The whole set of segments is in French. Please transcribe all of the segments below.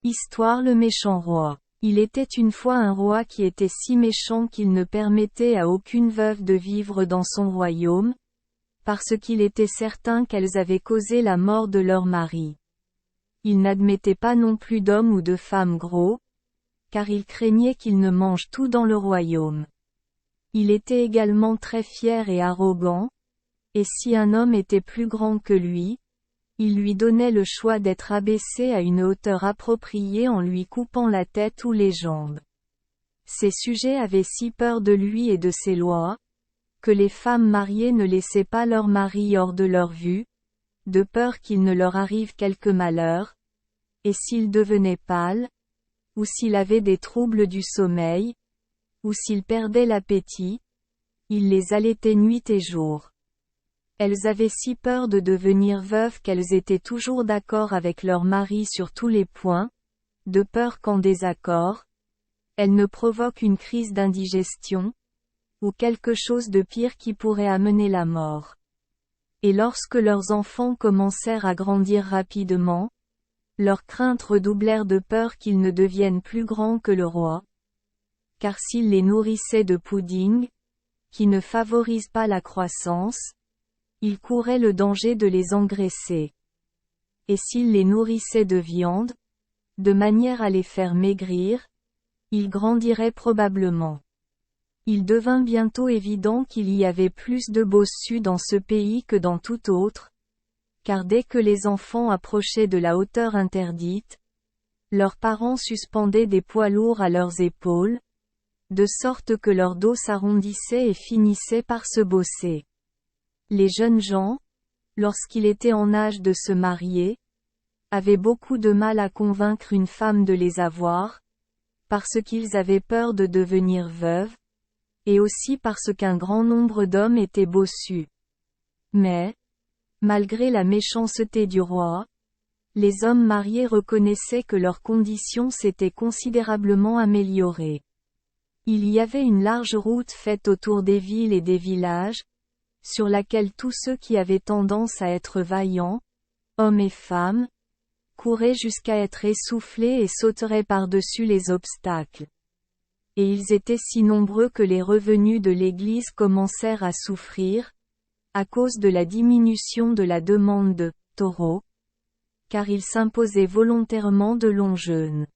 Histoire Le méchant roi. Il était une fois un roi qui était si méchant qu'il ne permettait à aucune veuve de vivre dans son royaume, parce qu'il était certain qu'elles avaient causé la mort de leur mari. Il n'admettait pas non plus d'hommes ou de femmes gros, car il craignait qu'ils ne mangent tout dans le royaume. Il était également très fier et arrogant, et si un homme était plus grand que lui, il lui donnait le choix d'être abaissé à une hauteur appropriée en lui coupant la tête ou les jambes. Ses sujets avaient si peur de lui et de ses lois, que les femmes mariées ne laissaient pas leur mari hors de leur vue, de peur qu'il ne leur arrive quelque malheur, et s'il devenait pâle, ou s'il avait des troubles du sommeil, ou s'il perdait l'appétit, il les allaitait nuit et jour. Elles avaient si peur de devenir veuves qu'elles étaient toujours d'accord avec leur mari sur tous les points, de peur qu'en désaccord, elles ne provoquent une crise d'indigestion, ou quelque chose de pire qui pourrait amener la mort. Et lorsque leurs enfants commencèrent à grandir rapidement, leurs craintes redoublèrent de peur qu'ils ne deviennent plus grands que le roi. Car s'ils les nourrissaient de pudding, qui ne favorise pas la croissance, ils couraient le danger de les engraisser. Et s'ils les nourrissaient de viande, de manière à les faire maigrir, ils grandiraient probablement. Il devint bientôt évident qu'il y avait plus de bossus dans ce pays que dans tout autre, car dès que les enfants approchaient de la hauteur interdite, leurs parents suspendaient des poids lourds à leurs épaules, de sorte que leur dos s'arrondissait et finissait par se bosser. Les jeunes gens, lorsqu'il était en âge de se marier, avaient beaucoup de mal à convaincre une femme de les avoir, parce qu'ils avaient peur de devenir veuves, et aussi parce qu'un grand nombre d'hommes étaient bossus. Mais, malgré la méchanceté du roi, les hommes mariés reconnaissaient que leurs conditions s'étaient considérablement améliorées. Il y avait une large route faite autour des villes et des villages, sur laquelle tous ceux qui avaient tendance à être vaillants, hommes et femmes, couraient jusqu'à être essoufflés et sauteraient par-dessus les obstacles. Et ils étaient si nombreux que les revenus de l'Église commencèrent à souffrir, à cause de la diminution de la demande de taureaux, car il s'imposait volontairement de longs jeûnes.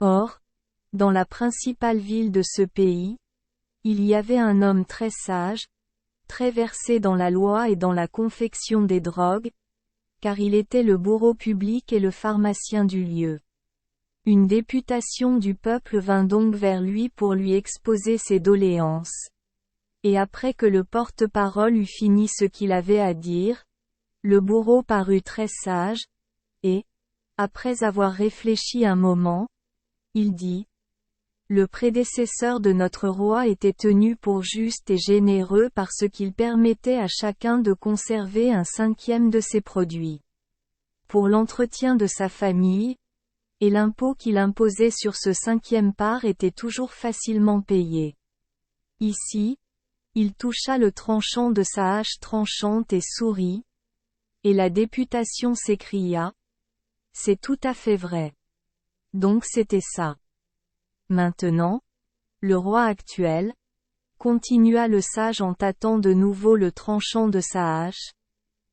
Or, dans la principale ville de ce pays, il y avait un homme très sage, très versé dans la loi et dans la confection des drogues, car il était le bourreau public et le pharmacien du lieu. Une députation du peuple vint donc vers lui pour lui exposer ses doléances. Et après que le porte-parole eut fini ce qu'il avait à dire, le bourreau parut très sage, et, après avoir réfléchi un moment, il dit: Le prédécesseur de notre roi était tenu pour juste et généreux parce qu'il permettait à chacun de conserver un cinquième de ses produits pour l'entretien de sa famille, et l'impôt qu'il imposait sur ce cinquième part était toujours facilement payé. Ici, il toucha le tranchant de sa hache tranchante et sourit, et la députation s'écria: C'est tout à fait vrai. Donc c'était ça. Maintenant, le roi actuel, continua le sage en tâtant de nouveau le tranchant de sa hache,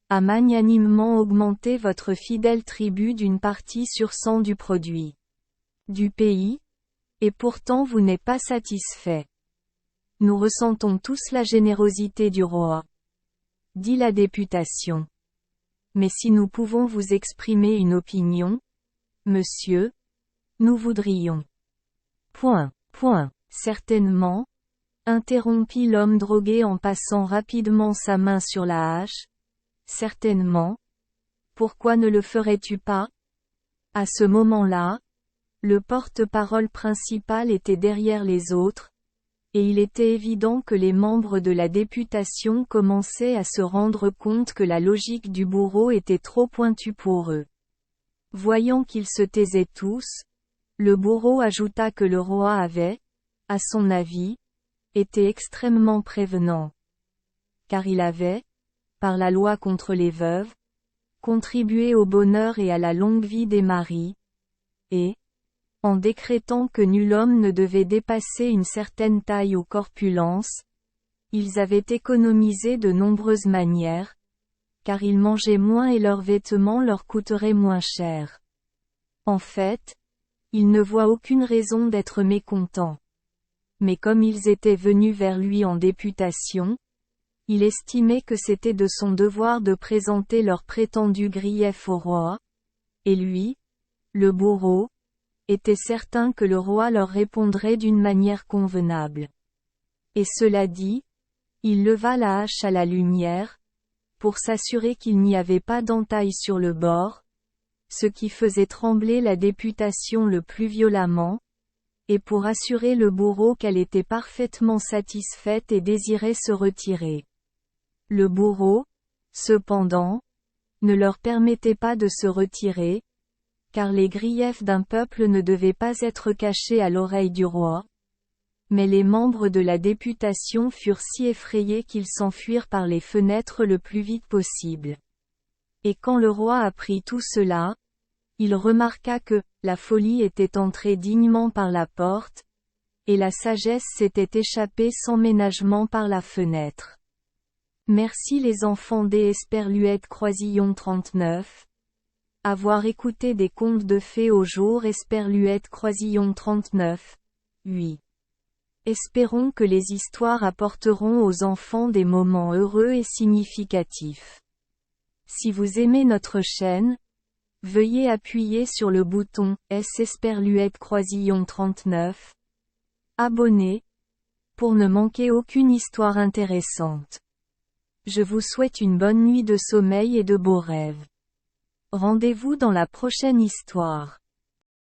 a magnanimement augmenté votre fidèle tribut d'une partie sur 100 du produit du pays, et pourtant vous n'êtes pas satisfait. Nous ressentons tous la générosité du roi, dit la députation. Mais si nous pouvons vous exprimer une opinion, monsieur, nous voudrions. Certainement, interrompit l'homme drogué en passant rapidement sa main sur la hache. Certainement. Pourquoi ne le ferais-tu pas? À ce moment-là, le porte-parole principal était derrière les autres, et il était évident que les membres de la députation commençaient à se rendre compte que la logique du bourreau était trop pointue pour eux. Voyant qu'ils se taisaient tous, le bourreau ajouta que le roi avait, à son avis, été extrêmement prévenant. Car il avait, par la loi contre les veuves, contribué au bonheur et à la longue vie des maris, et, en décrétant que nul homme ne devait dépasser une certaine taille ou corpulence, ils avaient économisé de nombreuses manières, car ils mangeaient moins et leurs vêtements leur coûteraient moins cher. En fait, ils ne voient aucune raison d'être mécontents. Mais comme ils étaient venus vers lui en députation, il estimait que c'était de son devoir de présenter leurs prétendus griefs au roi, et lui, le bourreau, était certain que le roi leur répondrait d'une manière convenable. Et cela dit, il leva la hache à la lumière, pour s'assurer qu'il n'y avait pas d'entaille sur le bord, ce qui faisait trembler la députation le plus violemment, et pour assurer le bourreau qu'elle était parfaitement satisfaite et désirait se retirer. Le bourreau, cependant, ne leur permettait pas de se retirer, car les griefs d'un peuple ne devaient pas être cachés à l'oreille du roi. Mais les membres de la députation furent si effrayés qu'ils s'enfuirent par les fenêtres le plus vite possible. Et quand le roi apprit tout cela, il remarqua que la folie était entrée dignement par la porte, et la sagesse s'était échappée sans ménagement par la fenêtre. Merci les enfants des Esperluette Croisillon 39. Avoir écouté des contes de fées au jour Esperluette Croisillon 39. 8. Espérons que les histoires apporteront aux enfants des moments heureux et significatifs. Si vous aimez notre chaîne, veuillez appuyer sur le bouton S Esperluette Croisillon 39. Abonner, pour ne manquer aucune histoire intéressante. Je vous souhaite une bonne nuit de sommeil et de beaux rêves. Rendez-vous dans la prochaine histoire.